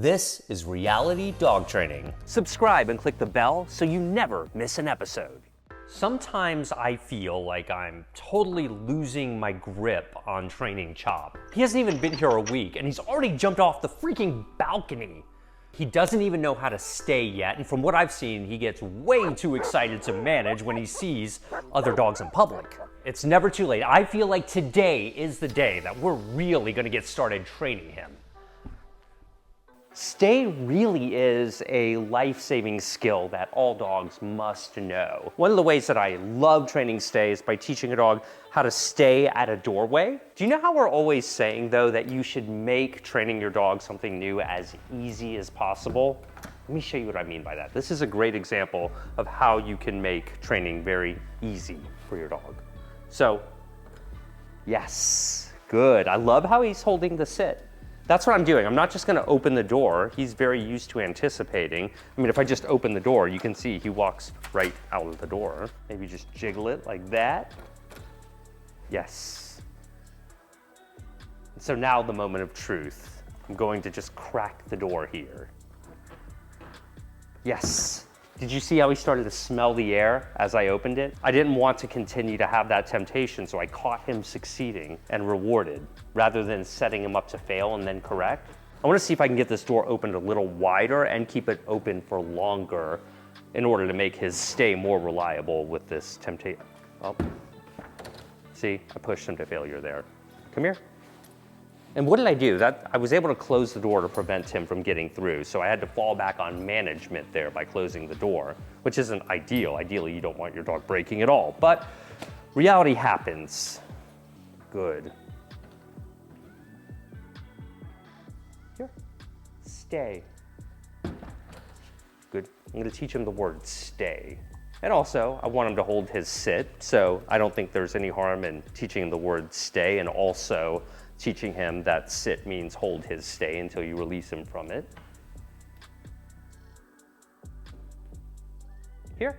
This is Reality Dog Training. Subscribe and click the bell so you never miss an episode. Sometimes I feel like I'm totally losing my grip on training Chop. He hasn't even been here a week and he's already jumped off the freaking balcony. He doesn't even know how to stay yet, and from what I've seen, he gets way too excited to manage when he sees other dogs in public. It's never too late. I feel like today is the day that we're really gonna get started training him. Stay really is a life-saving skill that all dogs must know. One of the ways that I love training Stay is by teaching a dog how to stay at a doorway. Do you know how we're always saying, though, that you should make training your dog something new as easy as possible? Let me show you what I mean by that. This is a great example of how you can make training very easy for your dog. So, yes, good. I love how he's holding the sit. That's what I'm doing. I'm not just gonna open the door. He's very used to anticipating. I mean, if I just open the door, you can see he walks right out of the door. Maybe just jiggle it like that. Yes. So now the moment of truth. I'm going to just crack the door here. Yes. Did you see how he started to smell the air as I opened it? I didn't want to continue to have that temptation, so I caught him succeeding and rewarded, rather than setting him up to fail and then correct. I want to see if I can get this door opened a little wider and keep it open for longer in order to make his stay more reliable with this temptation. Oh, see, I pushed him to failure there. Come here. And what did I do? I was able to close the door to prevent him from getting through, so I had to fall back on management there by closing the door, which isn't ideal. Ideally, you don't want your dog breaking at all, but reality happens. Good. Here, stay. Good. I'm gonna teach him the word stay. And also, I want him to hold his sit, so I don't think there's any harm in teaching him the word stay and also teaching him that sit means hold his stay until you release him from it. Here.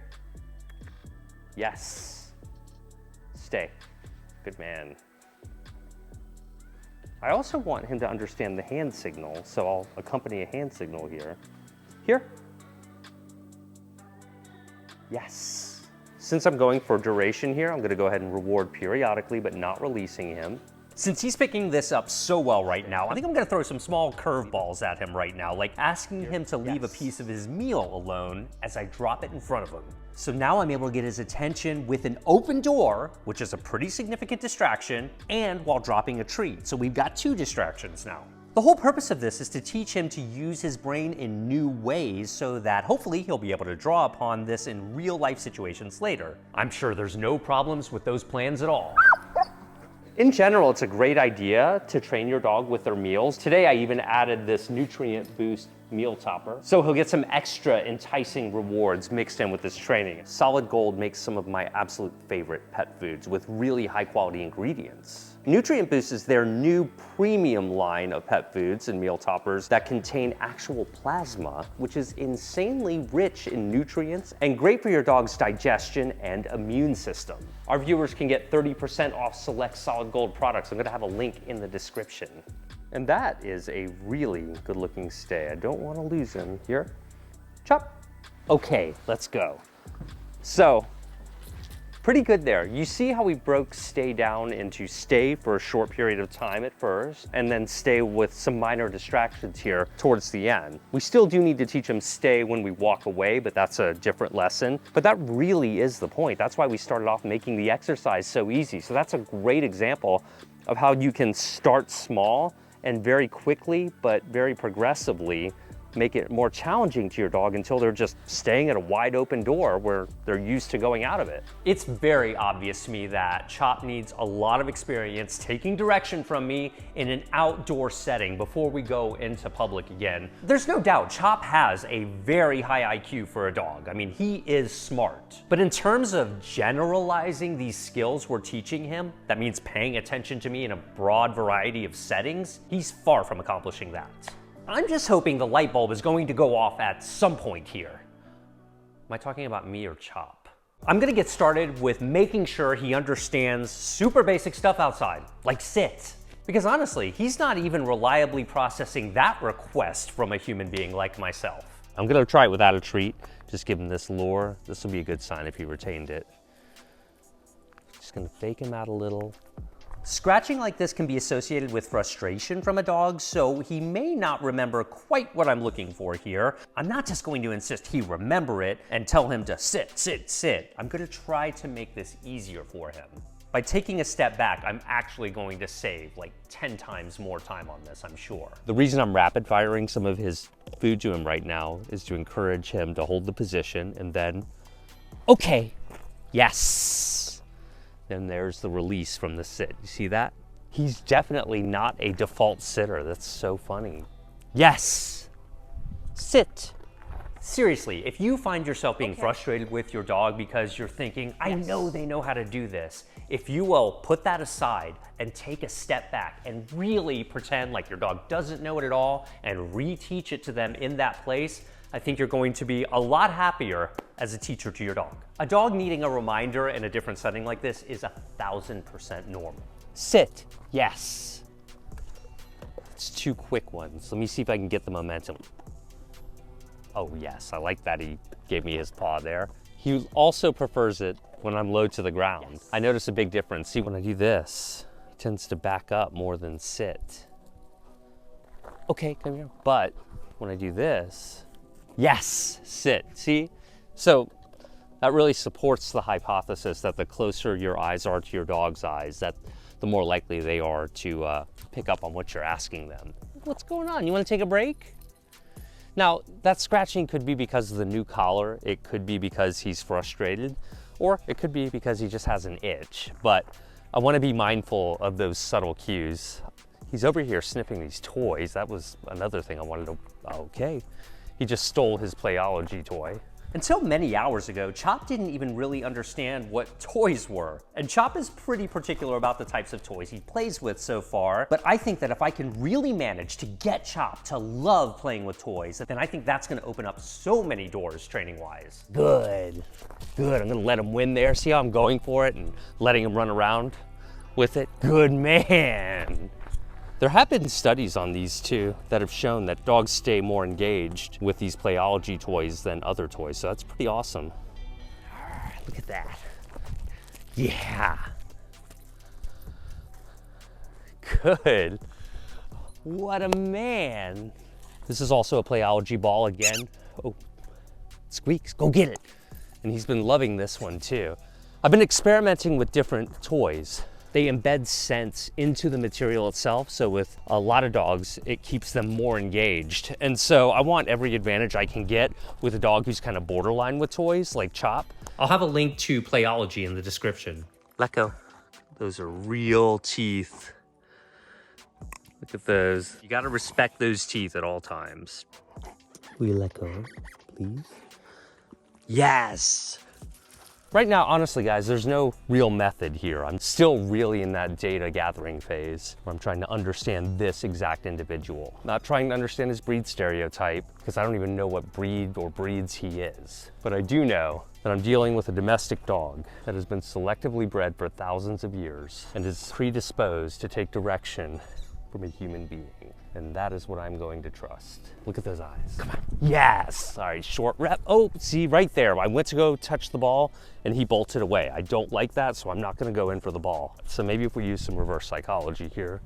Yes. Stay. Good man. I also want him to understand the hand signal, so I'll accompany a hand signal here. Here. Yes. Since I'm going for duration here, I'm gonna go ahead and reward periodically, but not releasing him. Since he's picking this up so well right now, I think I'm gonna throw some small curveballs at him right now, like asking him to leave a piece of his meal alone as I drop it in front of him. So now I'm able to get his attention with an open door, which is a pretty significant distraction, and while dropping a treat. So we've got two distractions now. The whole purpose of this is to teach him to use his brain in new ways so that hopefully he'll be able to draw upon this in real life situations later. I'm sure there's no problems with those plans at all. In general, it's a great idea to train your dog with their meals. Today, I even added this Nutrient Boost meal topper, so he'll get some extra enticing rewards mixed in with this training. Solid Gold makes some of my absolute favorite pet foods with really high quality ingredients. Nutrient Boost is their new premium line of pet foods and meal toppers that contain actual plasma, which is insanely rich in nutrients and great for your dog's digestion and immune system. Our viewers can get 30% off select Solid Gold products. I'm gonna have a link in the description. And that is a really good looking stay. I don't wanna lose him. Here, Chop. Okay, let's go. So, pretty good there. You see how we broke stay down into stay for a short period of time at first, and then stay with some minor distractions here towards the end. We still do need to teach him stay when we walk away, but that's a different lesson. But that really is the point. That's why we started off making the exercise so easy. So that's a great example of how you can start small and very quickly, but very progressively, make it more challenging to your dog until they're just staying at a wide open door where they're used to going out of it. It's very obvious to me that Chop needs a lot of experience taking direction from me in an outdoor setting before we go into public again. There's no doubt Chop has a very high IQ for a dog. I mean, he is smart. But in terms of generalizing these skills we're teaching him, that means paying attention to me in a broad variety of settings, he's far from accomplishing that. I'm just hoping the light bulb is going to go off at some point here. Am I talking about me or Chop? I'm gonna get started with making sure he understands super basic stuff outside, like sit. Because honestly, he's not even reliably processing that request from a human being like myself. I'm gonna try it without a treat. Just give him this lure. This will be a good sign if he retained it. Just gonna fake him out a little. Scratching like this can be associated with frustration from a dog, so he may not remember quite what I'm looking for here. I'm not just going to insist he remember it and tell him to sit, sit, sit. I'm gonna try to make this easier for him. By taking a step back, I'm actually going to save like 10 times more time on this, I'm sure. The reason I'm rapid firing some of his food to him right now is to encourage him to hold the position and then, okay, yes. Then there's the release from the sit. You see that? He's definitely not a default sitter. That's so funny. Yes, sit. Seriously, if you find yourself being frustrated with your dog because you're thinking, I know they know how to do this, if you will put that aside and take a step back and really pretend like your dog doesn't know it at all and reteach it to them in that place, I think you're going to be a lot happier as a teacher to your dog. A dog needing a reminder in a different setting like this is 1000% normal. Sit, yes. It's 2 quick ones. Let me see if I can get the momentum. Oh yes, I like that he gave me his paw there. He also prefers it when I'm low to the ground. Yes. I notice a big difference. See, when I do this, he tends to back up more than sit. Okay, come here. But when I do this, yes, sit, see? So that really supports the hypothesis that the closer your eyes are to your dog's eyes, that the more likely they are to pick up on what you're asking them. What's going on? You wanna take a break? Now, that scratching could be because of the new collar, it could be because he's frustrated, or it could be because he just has an itch. But I wanna be mindful of those subtle cues. He's over here sniffing these toys. That was another thing I wanted to, okay. He just stole his Playology toy. Until many hours ago, Chop didn't even really understand what toys were. And Chop is pretty particular about the types of toys he plays with so far, but I think that if I can really manage to get Chop to love playing with toys, then I think that's gonna open up so many doors training-wise. Good, good, I'm gonna let him win there. See how I'm going for it and letting him run around with it? Good man. There have been studies on these too that have shown that dogs stay more engaged with these Playology toys than other toys, so that's pretty awesome. All right, look at that. Yeah. Good. What a man. This is also a Playology ball again. Oh, Squeaks, go get it. And he's been loving this one too. I've been experimenting with different toys. They embed scents into the material itself, so with a lot of dogs, it keeps them more engaged. And so I want every advantage I can get with a dog who's kind of borderline with toys, like Chop. I'll have a link to Playology in the description. Let go. Those are real teeth. Look at those. You gotta respect those teeth at all times. Will you let go, please? Yes! Right now, honestly, guys, there's no real method here. I'm still really in that data gathering phase where I'm trying to understand this exact individual. Not trying to understand his breed stereotype, because I don't even know what breed or breeds he is. But I do know that I'm dealing with a domestic dog that has been selectively bred for thousands of years and is predisposed to take direction from a human being. And that is what I'm going to trust. Look at those eyes. Come on. Yes. All right, short rep. Oh, see right there. I went to go touch the ball and he bolted away. I don't like that, so I'm not gonna go in for the ball. So maybe if we use some reverse psychology here,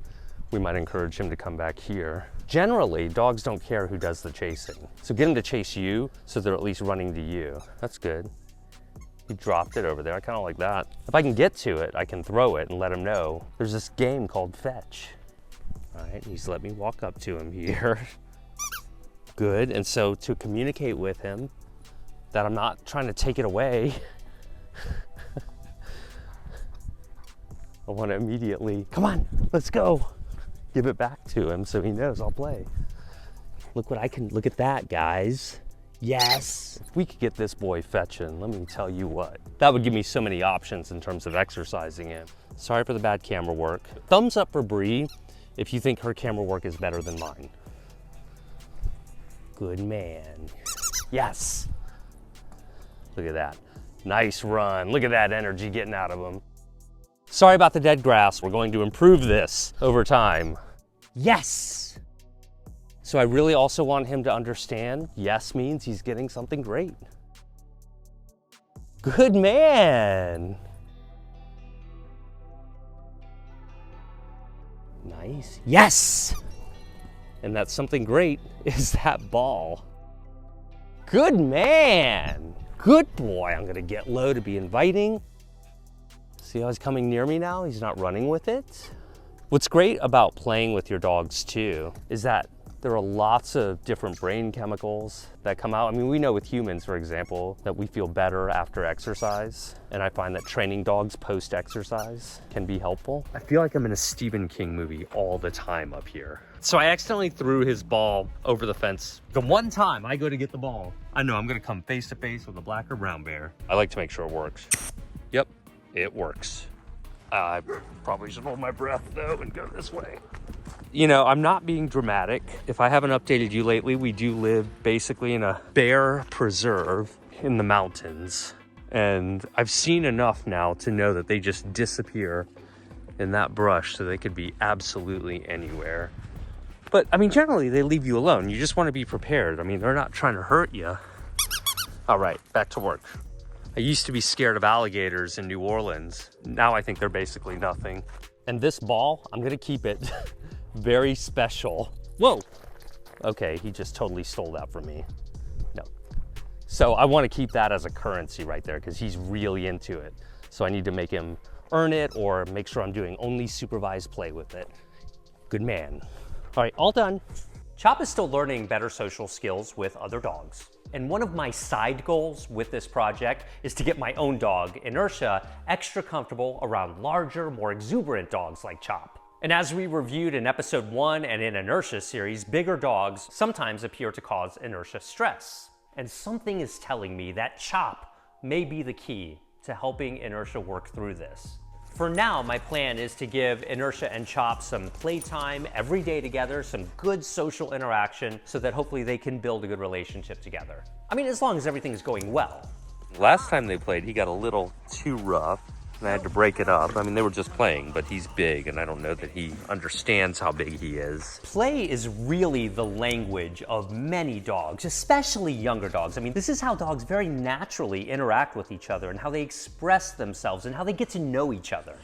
we might encourage him to come back here. Generally, dogs don't care who does the chasing. So get him to chase you so they're at least running to you. That's good. He dropped it over there. I kind of like that. If I can get to it, I can throw it and let him know. There's this game called Fetch. All right, he's let me walk up to him here. Good, and so to communicate with him that I'm not trying to take it away, I want to immediately, come on, let's go. Give it back to him so he knows I'll play. Look what I can, look at that, guys. Yes. If we could get this boy fetching, let me tell you what. That would give me so many options in terms of exercising him. Sorry for the bad camera work. Thumbs up for Bree if you think her camera work is better than mine. Good man. Yes. Look at that. Nice run. Look at that energy getting out of him. So Sorry about the dead grass. We're going to improve this over time. Yes! So I really also want him to understand yes means he's getting something great. Good man. Nice. Yes! And that something great is that ball. Good man. Good boy. I'm gonna get low to be inviting. See how he's coming near me now? He's not running with it. What's great about playing with your dogs too is that there are lots of different brain chemicals that come out. I mean, we know with humans, for example, that we feel better after exercise. And I find that training dogs post-exercise can be helpful. I feel like I'm in a Stephen King movie all the time up here. So I accidentally threw his ball over the fence. The one time I go to get the ball, I know I'm gonna come face to face with a black or brown bear. I like to make sure it works. Yep, it works. I probably should hold my breath though and go this way. You know, I'm not being dramatic. If I haven't updated you lately, we do live basically in a bear preserve in the mountains. And I've seen enough now to know that they just disappear in that brush, so they could be absolutely anywhere. But I mean, generally they leave you alone. You just want to be prepared. I mean, they're not trying to hurt you. All right, back to work. I used to be scared of alligators in New Orleans. Now I think they're basically nothing. And this ball, I'm gonna keep it very special. Whoa. Okay, he just totally stole that from me. No. So I want to keep that as a currency right there because he's really into it. So I need to make him earn it or make sure I'm doing only supervised play with it. Good man. All right, all done. Chop is still learning better social skills with other dogs. And one of my side goals with this project is to get my own dog, Inertia, extra comfortable around larger, more exuberant dogs like Chop. And as we reviewed in episode 1 and in Inertia's series, bigger dogs sometimes appear to cause Inertia stress. And something is telling me that Chop may be the key to helping Inertia work through this. For now, my plan is to give Inertia and Chop some playtime every day together, some good social interaction, so that hopefully they can build a good relationship together. I mean, as long as everything's going well. Last time they played, he got a little too rough, and I had to break it up. I mean, they were just playing, but he's big, and I don't know that he understands how big he is. Play is really the language of many dogs, especially younger dogs. I mean, this is how dogs very naturally interact with each other and how they express themselves and how they get to know each other.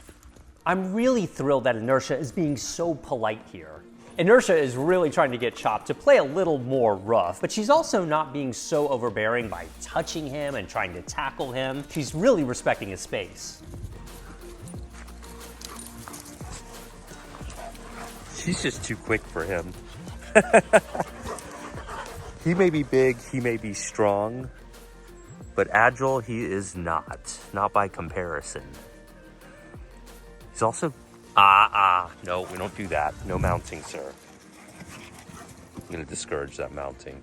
I'm really thrilled that Inertia is being so polite here. Inertia is really trying to get Chop to play a little more rough, but she's also not being so overbearing by touching him and trying to tackle him. She's really respecting his space. She's just too quick for him. He may be big, he may be strong, but agile he is not by comparison. He's also, no, we don't do that. No mounting, sir. I'm gonna discourage that mounting.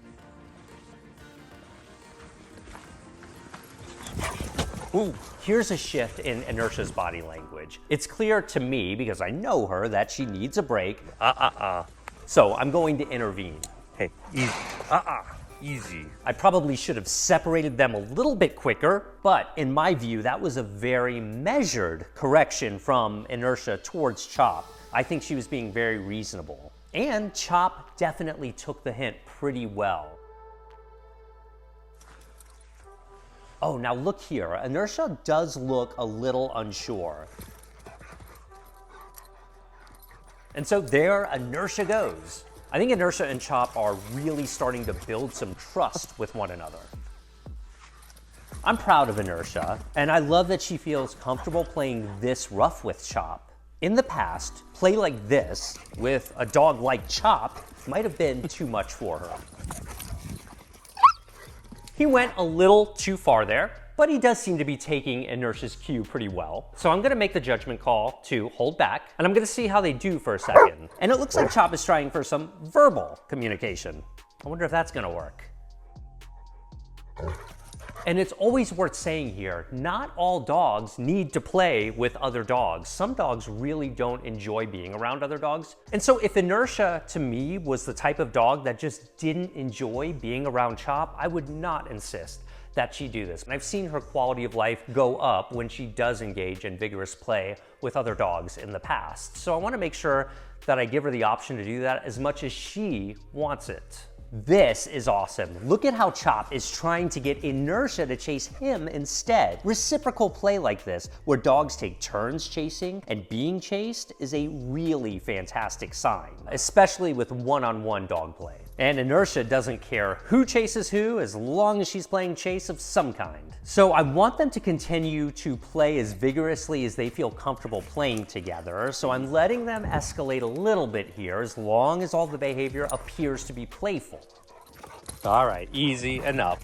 Ooh. Here's a shift in Inertia's body language. It's clear to me, because I know her, that she needs a break. So I'm going to intervene. Hey, easy. Easy. I probably should have separated them a little bit quicker, but in my view, that was a very measured correction from Inertia towards Chop. I think she was being very reasonable. And Chop definitely took the hint pretty well. Oh, now look here. Inertia does look a little unsure. And so there Inertia goes. I think Inertia and Chop are really starting to build some trust with one another. I'm proud of Inertia, and I love that she feels comfortable playing this rough with Chop. In the past, play like this with a dog like Chop might have been too much for her. He went a little too far there, but he does seem to be taking Inertia's cue pretty well. So I'm gonna make the judgment call to hold back, and I'm gonna see how they do for a second. And it looks like Chop is trying for some verbal communication. I wonder if that's gonna work. And it's always worth saying here, not all dogs need to play with other dogs. Some dogs really don't enjoy being around other dogs. And so if Inertia, to me, was the type of dog that just didn't enjoy being around Chop, I would not insist that she do this. And I've seen her quality of life go up when she does engage in vigorous play with other dogs in the past. So I want to make sure that I give her the option to do that as much as she wants it. This is awesome. Look at how Chop is trying to get Inertia to chase him instead. Reciprocal play like this, where dogs take turns chasing and being chased, is a really fantastic sign, especially with one-on-one dog play. And Inertia doesn't care who chases who as long as she's playing chase of some kind. So I want them to continue to play as vigorously as they feel comfortable playing together. So I'm letting them escalate a little bit here as long as all the behavior appears to be playful. All right, easy enough.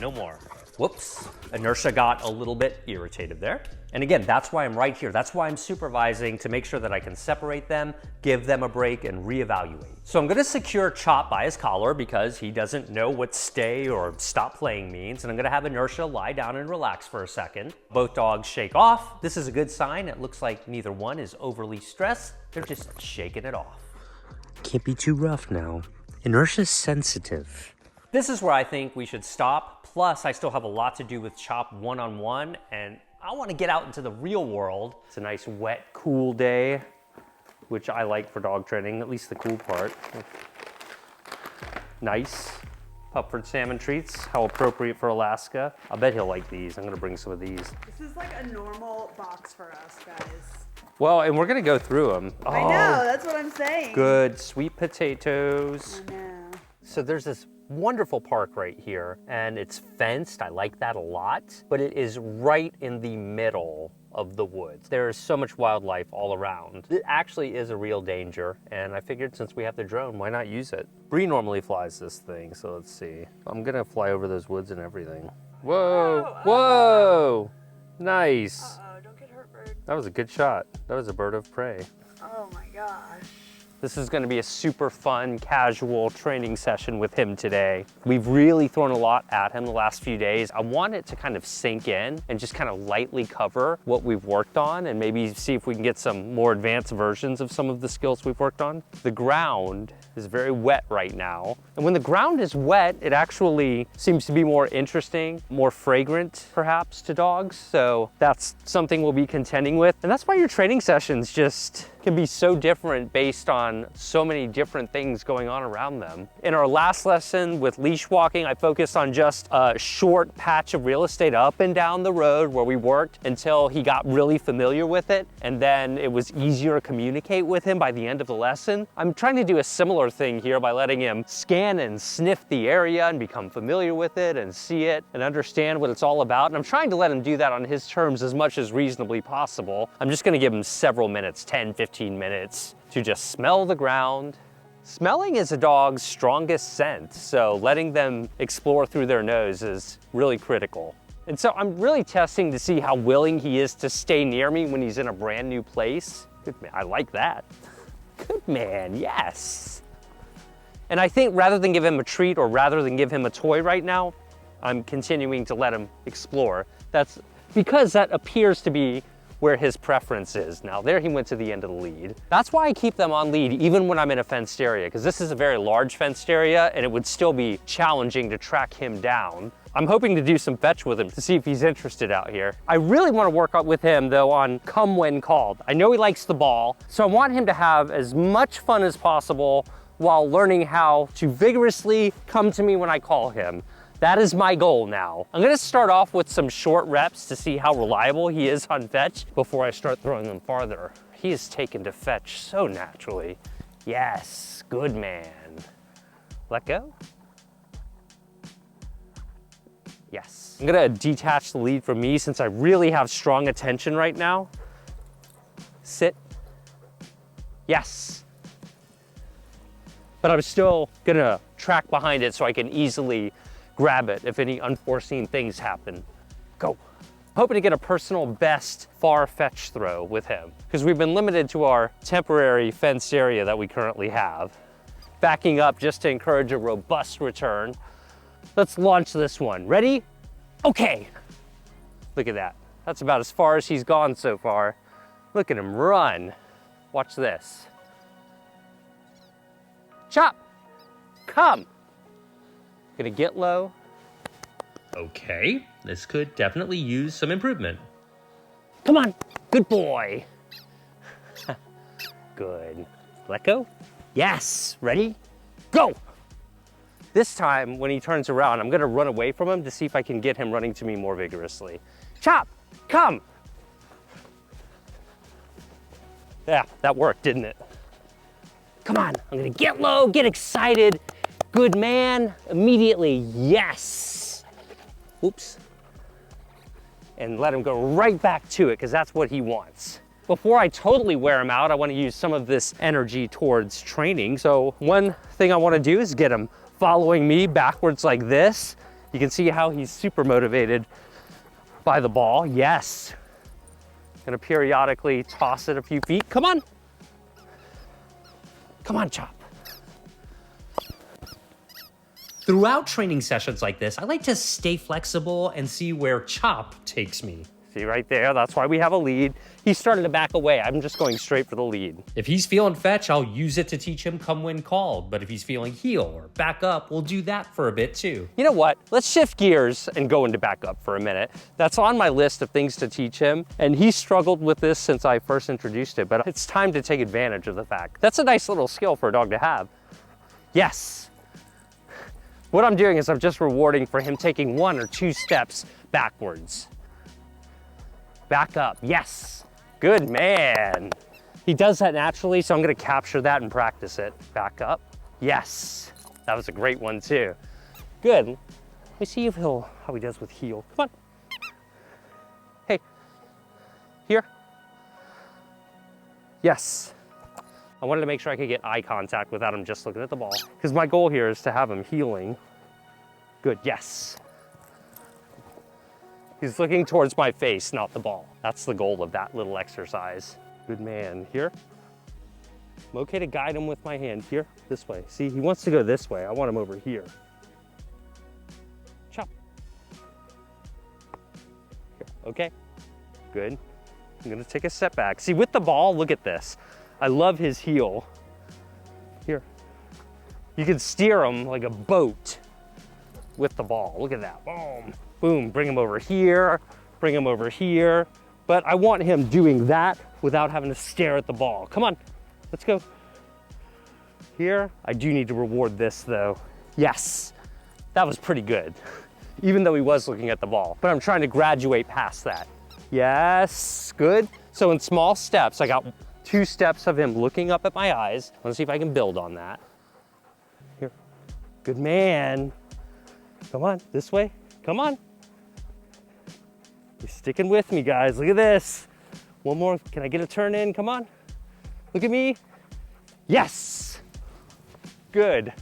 No more. Whoops, Inertia got a little bit irritated there. And again, that's why I'm right here. That's why I'm supervising, to make sure that I can separate them, give them a break, and reevaluate. So I'm gonna secure Chop by his collar because he doesn't know what stay or stop playing means. And I'm gonna have Inertia lie down and relax for a second. Both dogs shake off. This is a good sign. It looks like neither one is overly stressed. They're just shaking it off. Can't be too rough now. Inertia's sensitive. This is where I think we should stop. Plus, I still have a lot to do with Chop one-on-one, and I want to get out into the real world. It's a nice, wet, cool day, which I like for dog training, at least the cool part. Nice. Pupford salmon treats, how appropriate for Alaska. I bet he'll like these. I'm gonna bring some of these. This is like a normal box for us, guys. Well, and we're gonna go through them. I know, that's what I'm saying. Good, sweet potatoes. I know. So there's this wonderful park right here, and it's fenced. I like that a lot, but it is right in the middle of the woods. There is so much wildlife all around. It actually is a real danger, and I figured since we have the drone, why not use it? Bree normally flies this thing, so let's see. I'm gonna fly over those woods and everything. Whoa, whoa, nice. Uh-oh, don't get hurt, bird. That was a good shot. That was a bird of prey. Oh my gosh. This is gonna be a super fun, casual training session with him today. We've really thrown a lot at him the last few days. I want it to kind of sink in and just kind of lightly cover what we've worked on and maybe see if we can get some more advanced versions of some of the skills we've worked on. The ground is very wet right now. And when the ground is wet, it actually seems to be more interesting, more fragrant perhaps to dogs. So that's something we'll be contending with. And that's why your training sessions just can be so different based on so many different things going on around them. In our last lesson with leash walking, I focused on just a short patch of real estate up and down the road where we worked until he got really familiar with it. And then it was easier to communicate with him by the end of the lesson. I'm trying to do a similar thing here by letting him scan and sniff the area and become familiar with it and see it and understand what it's all about. And I'm trying to let him do that on his terms as much as reasonably possible. I'm just gonna give him several minutes, 10, 15 minutes, to just smell the ground. Smelling is a dog's strongest sense, so letting them explore through their nose is really critical. And so I'm really testing to see how willing he is to stay near me when he's in a brand new place. Good man, I like that. Good man, yes. And I think rather than give him a treat or rather than give him a toy right now, I'm continuing to let him explore. That's because that appears to be where his preference is. Now there he went to the end of the lead. That's why I keep them on lead even when I'm in a fenced area, because this is a very large fenced area and it would still be challenging to track him down. I'm hoping to do some fetch with him to see if he's interested out here. I really want to work with him though on come when called. I know he likes the ball, so I want him to have as much fun as possible while learning how to vigorously come to me when I call him. That is my goal now. I'm gonna start off with some short reps to see how reliable he is on fetch before I start throwing them farther. He is taken to fetch so naturally. Yes, good man. Let go. Yes. I'm gonna detach the lead from me since I really have strong attention right now. Sit. Yes. But I'm still gonna track behind it so I can easily grab it if any unforeseen things happen. Go. Hoping to get a personal best far fetch throw with him because we've been limited to our temporary fenced area that we currently have. Backing up just to encourage a robust return. Let's launch this one. Ready? Okay. Look at that. That's about as far as he's gone so far. Look at him run. Watch this. Chop. Come. Gonna get low. Okay, this could definitely use some improvement. Come on, good boy. Good. Let go. Yes, ready? Go! This time, when he turns around, I'm gonna run away from him to see if I can get him running to me more vigorously. Chop, come! Yeah, that worked, didn't it? Come on, I'm gonna get low, get excited. Good man, immediately, yes. Oops. And let him go right back to it, because that's what he wants. Before I totally wear him out, I want to use some of this energy towards training. So one thing I want to do is get him following me backwards like this. You can see how he's super motivated by the ball. Yes. Gonna periodically toss it a few feet. Come on. Come on, Chop. Throughout training sessions like this, I like to stay flexible and see where Chop takes me. See right there, that's why we have a lead. He started to back away. I'm just going straight for the lead. If he's feeling fetch, I'll use it to teach him come when called. But if he's feeling heel or back up, we'll do that for a bit too. You know what? Let's shift gears and go into back up for a minute. That's on my list of things to teach him. And he struggled with this since I first introduced it, but it's time to take advantage of the fact. That's a nice little skill for a dog to have. Yes. What I'm doing is I'm just rewarding for him taking 1 or 2 steps backwards. Back up, yes. Good man. He does that naturally, so I'm gonna capture that and practice it. Back up, yes. That was a great one too. Good. Let me see if how he does with heel. Come on. Hey, here. Yes. I wanted to make sure I could get eye contact without him just looking at the ball, because my goal here is to have him heeling. Good, yes. He's looking towards my face, not the ball. That's the goal of that little exercise. Good man. Here. I'm okay to guide him with my hand. Here, this way. See, he wants to go this way. I want him over here. Chop. Here. Okay, good. I'm gonna take a step back. See, with the ball, look at this. I love his heel. Here. You can steer him like a boat with the ball. Look at that, boom. Boom, bring him over here, bring him over here. But I want him doing that without having to stare at the ball. Come on, let's go. Here, I do need to reward this though. Yes, that was pretty good, even though he was looking at the ball. But I'm trying to graduate past that. Yes, good. So in small steps, I got 2 steps of him looking up at my eyes. Let's see if I can build on that. Here, good man. Come on, this way, come on. You're sticking with me, guys. Look at this. One more. Can I get a turn in? Come on. Look at me. Yes. Good.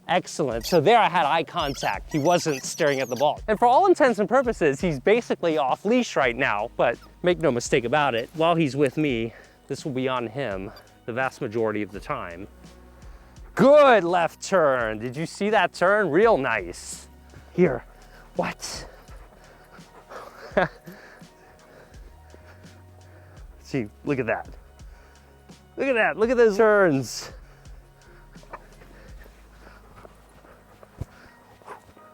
Excellent. So there I had eye contact. He wasn't staring at the ball. And for all intents and purposes, he's basically off leash right now, but make no mistake about it, while he's with me, this will be on him the vast majority of the time. Good left turn. Did you see that turn? Real nice. Here. What? See, look at that. Look at that, look at those turns.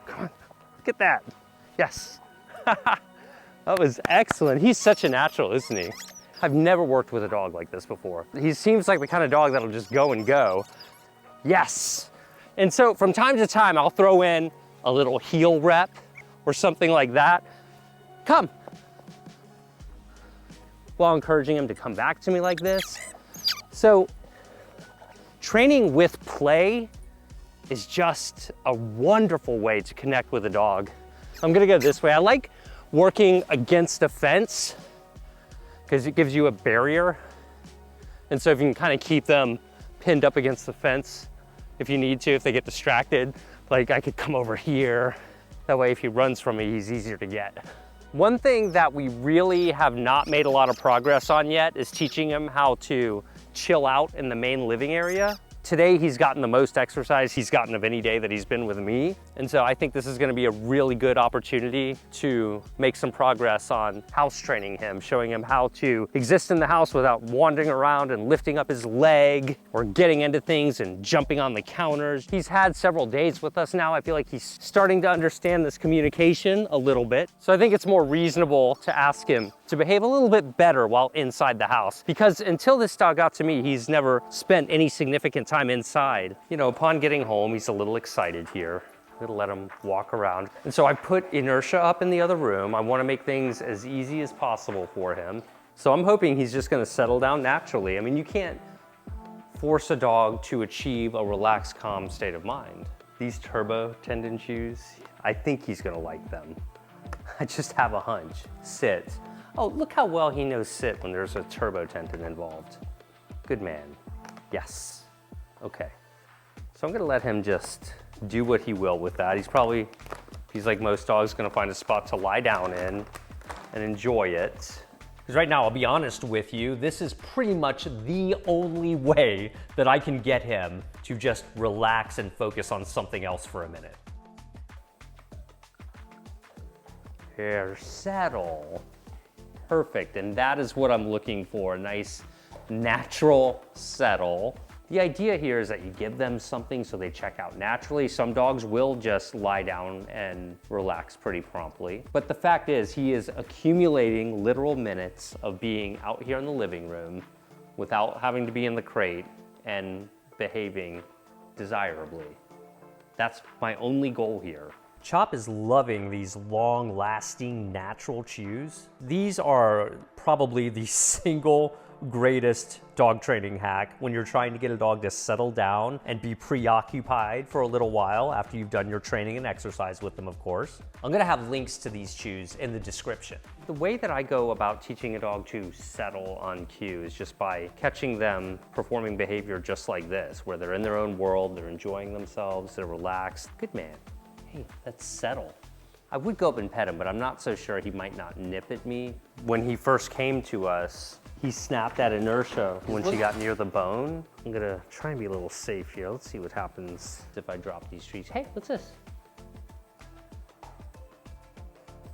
Come on, look at that. Yes. That was excellent. He's such a natural, isn't he? I've never worked with a dog like this before. He seems like the kind of dog that'll just go and go. Yes. And so from time to time, I'll throw in a little heel rep or something like that. Come. While encouraging him to come back to me like this. So training with play is just a wonderful way to connect with a dog. I'm gonna go this way. I like working against a fence because it gives you a barrier. And so if you can kind of keep them pinned up against the fence, if you need to, if they get distracted, like I could come over here. That way if he runs from me, he's easier to get. One thing that we really have not made a lot of progress on yet is teaching him how to chill out in the main living area. Today he's gotten the most exercise he's gotten of any day that he's been with me. And so I think this is gonna be a really good opportunity to make some progress on house training him, showing him how to exist in the house without wandering around and lifting up his leg or getting into things and jumping on the counters. He's had several days with us now. I feel like he's starting to understand this communication a little bit. So I think it's more reasonable to ask him to behave a little bit better while inside the house, because until this dog got to me, he's never spent any significant time inside. You know, upon getting home, he's a little excited here. I'm gonna let him walk around. And so I put Inertia up in the other room. I wanna make things as easy as possible for him. So I'm hoping he's just gonna settle down naturally. I mean, you can't force a dog to achieve a relaxed, calm state of mind. These turbo tendon shoes, I think he's gonna like them. I just have a hunch. Sit. Oh, look how well he knows sit when there's a turbo tendon involved. Good man. Yes. Okay. So I'm gonna let him just do what he will with that. He's like most dogs, gonna find a spot to lie down in and enjoy it. Because right now, I'll be honest with you, this is pretty much the only way that I can get him to just relax and focus on something else for a minute. Here, settle. Perfect, and that is what I'm looking for, a nice natural settle. The idea here is that you give them something so they check out naturally. Some dogs will just lie down and relax pretty promptly. But the fact is, he is accumulating literal minutes of being out here in the living room without having to be in the crate and behaving desirably. That's my only goal here. Chop is loving these long-lasting natural chews. These are probably the single greatest dog training hack when you're trying to get a dog to settle down and be preoccupied for a little while after you've done your training and exercise with them, of course. I'm gonna have links to these chews in the description. The way that I go about teaching a dog to settle on cue is just by catching them performing behavior just like this, where they're in their own world, they're enjoying themselves, they're relaxed. Good man. Hey, let's settle. I would go up and pet him, but I'm not so sure he might not nip at me. When he first came to us, he snapped at Inertia when she got near the bone. I'm gonna try and be a little safe here. Let's see what happens if I drop these treats. Hey, what's this?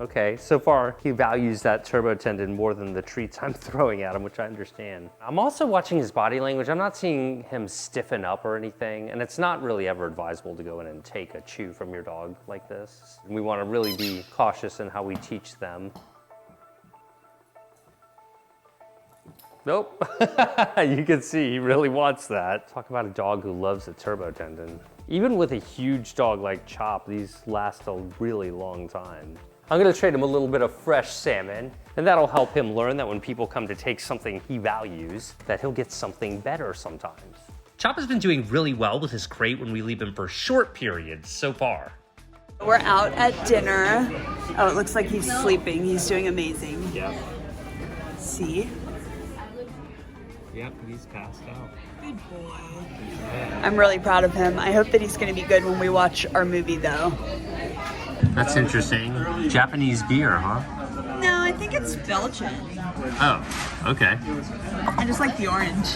Okay, so far he values that turbo tendon more than the treats I'm throwing at him, which I understand. I'm also watching his body language. I'm not seeing him stiffen up or anything, and it's not really ever advisable to go in and take a chew from your dog like this. We want to really be cautious in how we teach them. Nope. You can see he really wants that. Talk about a dog who loves a turbo tendon. Even with a huge dog like Chop, these last a really long time. I'm gonna trade him a little bit of fresh salmon, and that'll help him learn that when people come to take something he values, that he'll get something better sometimes. Chop has been doing really well with his crate when we leave him for short periods so far. We're out at dinner. Oh, it looks like he's sleeping. He's doing amazing. Yep. See? Yep, he's passed out. Good boy. I'm really proud of him. I hope that he's gonna be good when we watch our movie though. That's interesting. Japanese beer, huh? No, I think it's Belgian. Oh, okay. I just like the orange.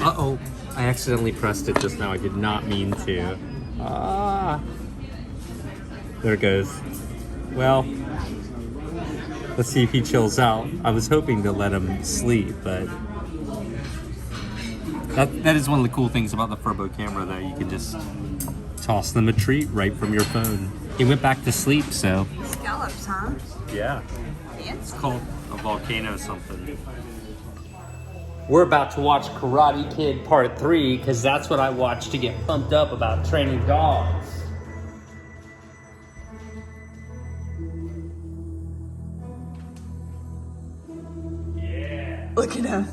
Uh-oh. I accidentally pressed it just now. I did not mean to. Ah. There it goes. Well, let's see if he chills out. I was hoping to let him sleep, but that is one of the cool things about the Furbo camera, though. You can just toss them a treat right from your phone. He went back to sleep, so. Scallops, huh? Yeah. Fancy. It's called a volcano something. We're about to watch Karate Kid Part 3 because that's what I watch to get pumped up about training dogs. Yeah. Look at him.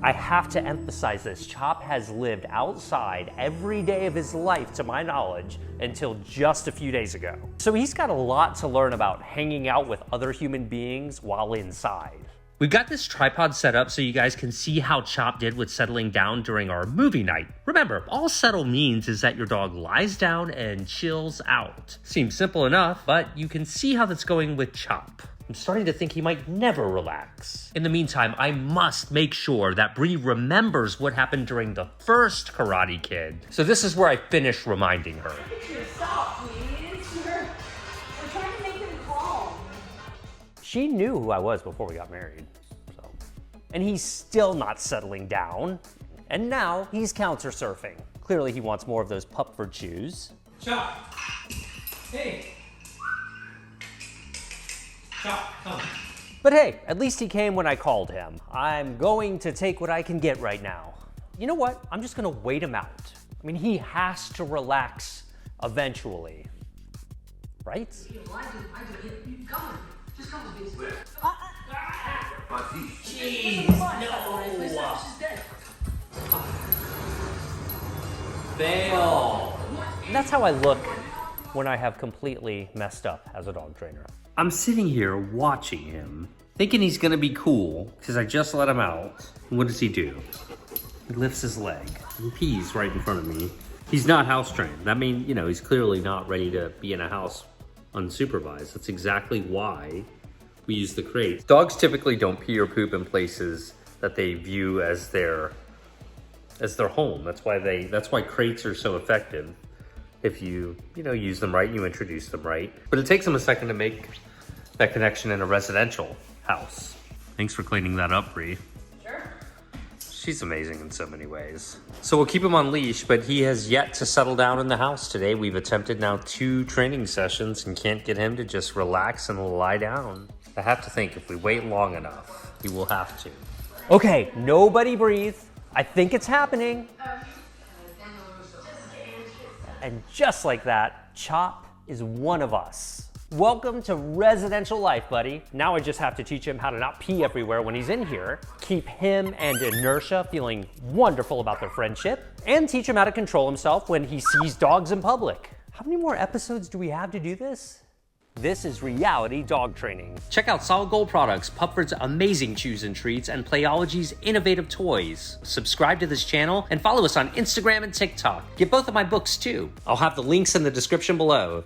I have to emphasize this. Chop has lived outside every day of his life, to my knowledge, until just a few days ago. So he's got a lot to learn about hanging out with other human beings while inside. We've got this tripod set up so you guys can see how Chop did with settling down during our movie night. Remember, all settle means is that your dog lies down and chills out. Seems simple enough, but you can see how that's going with Chop. I'm starting to think he might never relax. In the meantime, I must make sure that Bree remembers what happened during the first Karate Kid. So this is where I finish reminding her. Stop, please. We're trying to make him calm. She knew who I was before we got married, so. And he's still not settling down. And now he's counter surfing. Clearly he wants more of those Pupford shoes. Chop! Hey! Chop, come. But hey, at least he came when I called him. I'm going to take what I can get right now. You know what? I'm just gonna wait him out. I mean, he has to relax eventually, right? Fail. That's how I look when I have completely messed up as a dog trainer. I'm sitting here watching him, thinking he's gonna be cool, because I just let him out. And what does he do? He lifts his leg and pees right in front of me. He's not house trained. I mean, you know, he's clearly not ready to be in a house unsupervised. That's exactly why we use the crate. Dogs typically don't pee or poop in places that they view as their home. That's why crates are so effective. If you use them right, you introduce them right. But it takes them a second to make that connection in a residential house. Thanks for cleaning that up, Bree. Sure. She's amazing in so many ways. So we'll keep him on leash, but he has yet to settle down in the house today. We've attempted now 2 training sessions and can't get him to just relax and lie down. I have to think if we wait long enough, he will have to. Okay, nobody breathe. I think it's happening. And just like that, Chop is one of us. Welcome to residential life, buddy. Now I just have to teach him how to not pee everywhere when he's in here, keep him and Inertia feeling wonderful about their friendship, and teach him how to control himself when he sees dogs in public. How many more episodes do we have to do this? This is reality dog training. Check out Solid Gold Products, Pupford's amazing chews and treats, and Playology's innovative toys. Subscribe to this channel and follow us on Instagram and TikTok. Get both of my books too. I'll have the links in the description below.